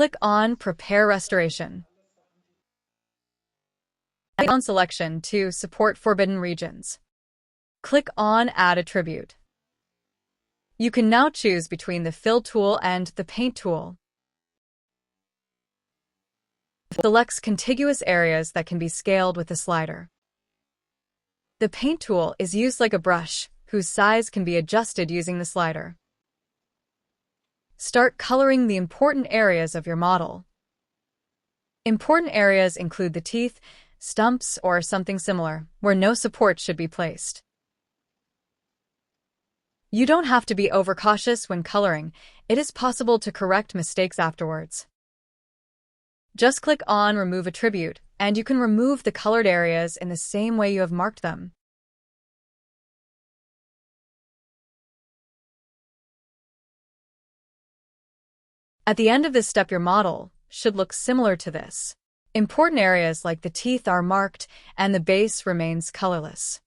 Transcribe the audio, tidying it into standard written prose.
Click on Prepare Restoration. Click on Selection to support forbidden regions. Click on Add Attribute. You can now choose between the Fill tool and the Paint tool. Selects contiguous areas that can be scaled with the slider. The Paint tool is used like a brush, whose size can be adjusted using the slider. Start coloring the important areas of your model. Important areas include the teeth, stumps, or something similar, where no support should be placed. You don't have to be overcautious when coloring. It is possible to correct mistakes afterwards. Just click on Remove Attribute, and you can remove the colored areas in the same way you have marked them. At the end of this step, your model should look similar to this. Important areas like the teeth are marked, and the base remains colorless.